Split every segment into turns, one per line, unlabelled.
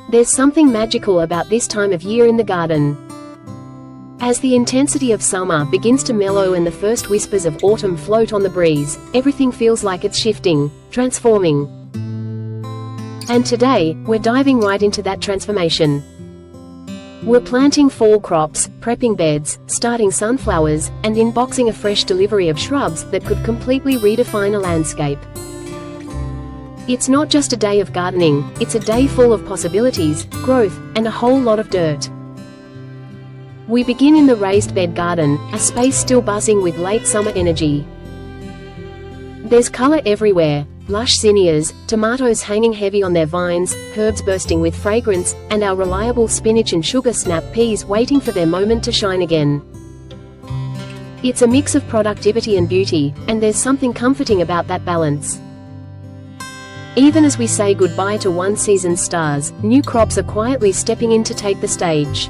There's something magical about this time of year in the garden. As the intensity of summer begins to mellow and the first whispers of autumn float on the breeze, everything feels like it's shifting, transforming. And today, we're diving right into that transformation. We're planting fall crops, prepping beds, starting sunflowers, and inboxing a fresh delivery of shrubs that could completely redefine a landscape. It's not just a day of gardening, it's a day full of possibilities, growth, and a whole lot of dirt. We begin in the raised bed garden, a space still buzzing with late summer energy. There's color everywhere, lush zinnias, tomatoes hanging heavy on their vines, herbs bursting with fragrance, and our reliable spinach and sugar snap peas waiting for their moment to shine again. It's a mix of productivity and beauty, and there's something comforting about that balance. Even as we say goodbye to one season's stars, new crops are quietly stepping in to take the stage.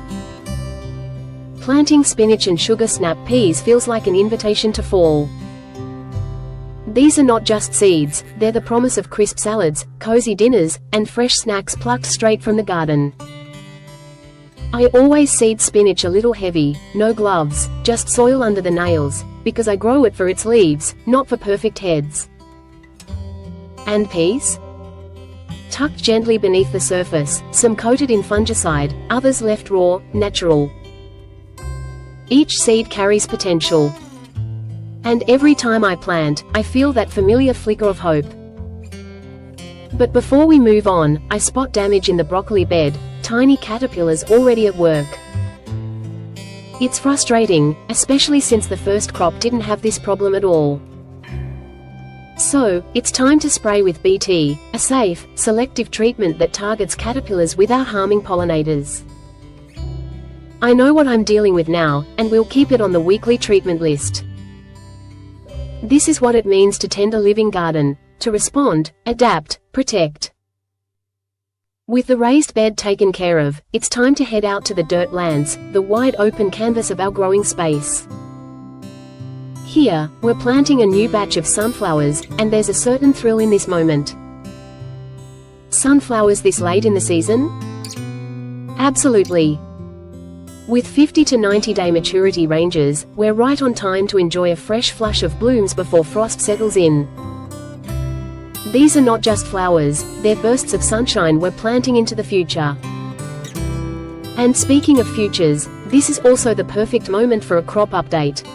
Planting spinach and sugar snap peas feels like an invitation to fall. These are not just seeds, they're the promise of crisp salads, cozy dinners, and fresh snacks plucked straight from the garden. I always seed spinach a little heavy, no gloves, just soil under the nails, because I grow it for its leaves, not for perfect heads. And peas? Tucked gently beneath the surface, some coated in fungicide, others left raw, natural. Each seed carries potential. And every time I plant, I feel that familiar flicker of hope. But before we move on, I spot damage in the broccoli bed, tiny caterpillars already at work. It's frustrating, especially since the first crop didn't have this problem at all. So, it's time to spray with BT, a safe, selective treatment that targets caterpillars without harming pollinators. I know what I'm dealing with now, and we'll keep it on the weekly treatment list. This is what it means to tend a living garden, to respond, adapt, protect. With the raised bed taken care of, it's time to head out to the dirt lands, the wide open canvas of our growing space. Here, we're planting a new batch of sunflowers, and there's a certain thrill in this moment. Sunflowers this late in the season? Absolutely. With 50 to 90-day maturity ranges, we're right on time to enjoy a fresh flush of blooms before frost settles in. These are not just flowers, they're bursts of sunshine we're planting into the future. And speaking of futures, this is also the perfect moment for a crop update.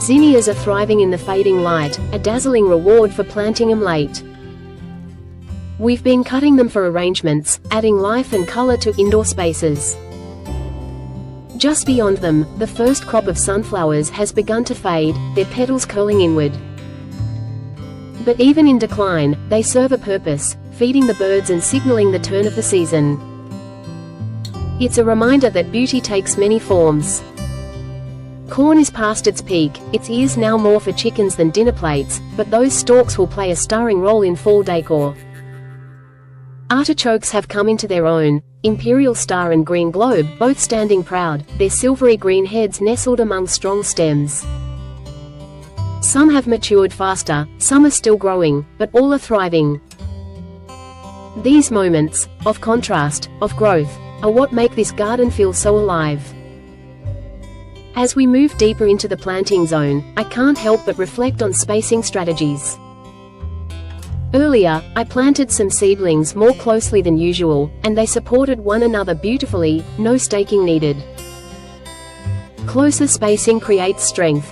Zinnias are thriving in the fading light, a dazzling reward for planting them late. We've been cutting them for arrangements, adding life and color to indoor spaces. Just beyond them, the first crop of sunflowers has begun to fade, their petals curling inward. But even in decline, they serve a purpose, feeding the birds and signaling the turn of the season. It's a reminder that beauty takes many forms. Corn is past its peak, its ears now more for chickens than dinner plates, but those stalks will play a starring role in fall decor. Artichokes have come into their own, imperial star and green globe, both standing proud, their silvery green heads nestled among strong stems. Some have matured faster, some are still growing, but all are thriving. These moments, of contrast, of growth, are what make this garden feel so alive. As we move deeper into the planting zone, I can't help but reflect on spacing strategies. Earlier, I planted some seedlings more closely than usual, and they supported one another beautifully, no staking needed. Closer spacing creates strength.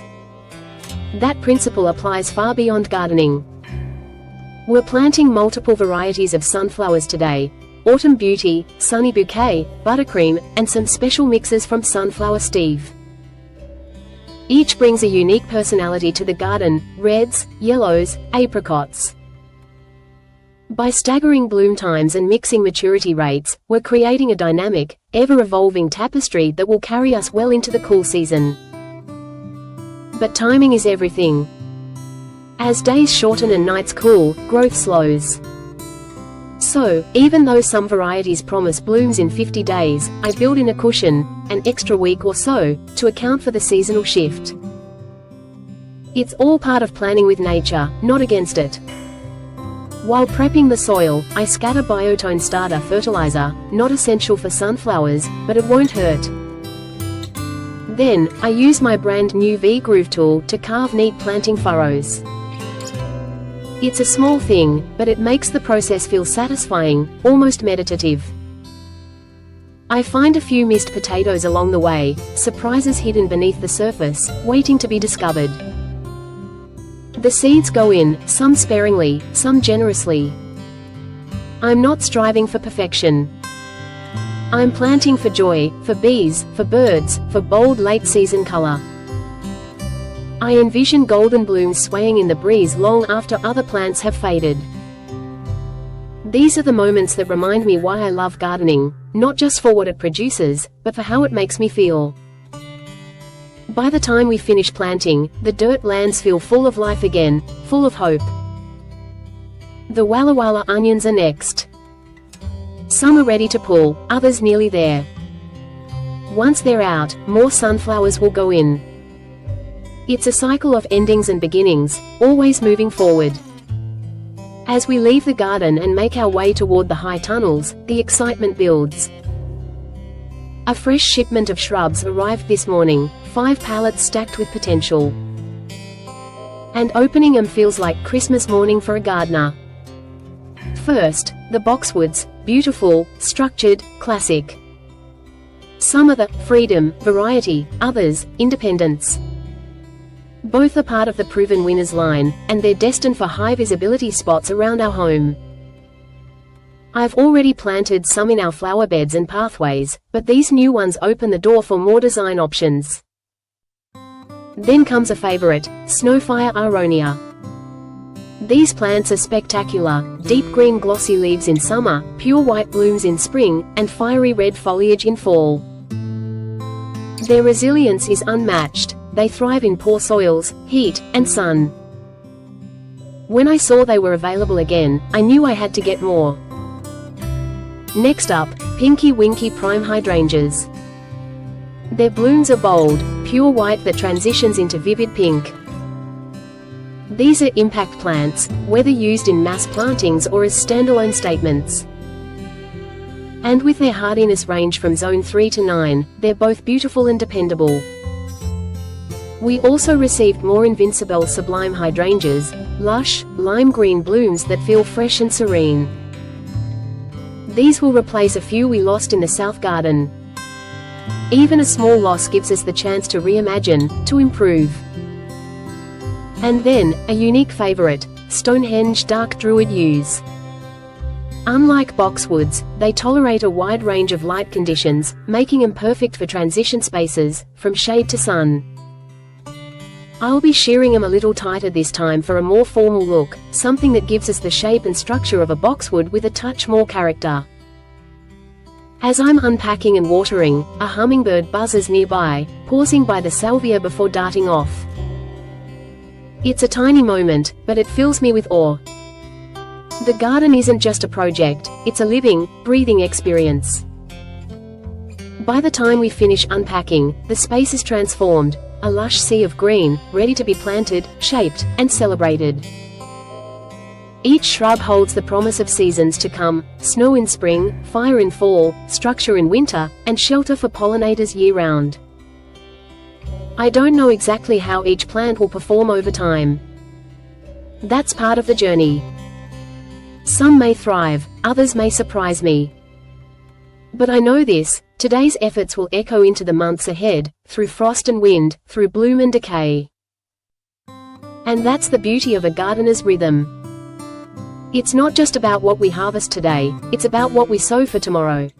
That principle applies far beyond gardening. We're planting multiple varieties of sunflowers today: Autumn Beauty, Sunny Bouquet, Buttercream, and some special mixes from Sunflower Steve. Each brings a unique personality to the garden: reds, yellows, apricots. By staggering bloom times and mixing maturity rates, we're creating a dynamic, ever-evolving tapestry that will carry us well into the cool season. But timing is everything. As days shorten and nights cool, growth slows. So, even though some varieties promise blooms in 50 days, I build in a cushion, an extra week or so, to account for the seasonal shift. It's all part of planning with nature, not against it. While prepping the soil, I scatter biotone starter fertilizer, not essential for sunflowers, but it won't hurt. Then, I use my brand new V-Groove tool to carve neat planting furrows. It's a small thing, but it makes the process feel satisfying, almost meditative. I find a few missed potatoes along the way, surprises hidden beneath the surface, waiting to be discovered. The seeds go in, some sparingly, some generously. I'm not striving for perfection. I'm planting for joy, for bees, for birds, for bold late-season color. I envision golden blooms swaying in the breeze long after other plants have faded. These are the moments that remind me why I love gardening, not just for what it produces, but for how it makes me feel. By the time we finish planting, the dirt lands feel full of life again, full of hope. The Walla Walla onions are next. Some are ready to pull, others nearly there. Once they're out, more sunflowers will go in. It's a cycle of endings and beginnings, always moving forward. As we leave the garden and make our way toward the high tunnels, the excitement builds. A fresh shipment of shrubs arrived this morning, 5 pallets stacked with potential. And opening them feels like Christmas morning for a gardener. First, the boxwoods, beautiful, structured, classic. Some are the freedom variety, others, independence. Both are part of the proven winners line, and they're destined for high visibility spots around our home. I've already planted some in our flower beds and pathways, but these new ones open the door for more design options. Then comes a favorite, Snowfire aronia. These plants are spectacular, deep green glossy leaves in summer, pure white blooms in spring, and fiery red foliage in fall. Their resilience is unmatched. They thrive in poor soils, heat, and sun. When I saw they were available again, I knew I had to get more. Next up, Pinky Winky Prime Hydrangeas. Their blooms are bold, pure white that transitions into vivid pink. These are impact plants, whether used in mass plantings or as standalone statements. And with their hardiness range from zone 3 to 9, they're both beautiful and dependable. We also received more Invincible Sublime Hydrangeas, lush, lime green blooms that feel fresh and serene. These will replace a few we lost in the South Garden. Even a small loss gives us the chance to reimagine, to improve. And then, a unique favorite, Stonehenge Dark Druid Yews. Unlike boxwoods, they tolerate a wide range of light conditions, making them perfect for transition spaces, from shade to sun. I'll be shearing them a little tighter this time for a more formal look, something that gives us the shape and structure of a boxwood with a touch more character. As I'm unpacking and watering, a hummingbird buzzes nearby, pausing by the salvia before darting off. It's a tiny moment, but it fills me with awe. The garden isn't just a project, it's a living, breathing experience. By the time we finish unpacking, the space is transformed, a lush sea of green, ready to be planted, shaped, and celebrated. Each shrub holds the promise of seasons to come, snow in spring, fire in fall, structure in winter, and shelter for pollinators year-round. I don't know exactly how each plant will perform over time. That's part of the journey. Some may thrive, others may surprise me. But I know this, today's efforts will echo into the months ahead, through frost and wind, through bloom and decay. And that's the beauty of a gardener's rhythm. It's not just about what we harvest today, it's about what we sow for tomorrow.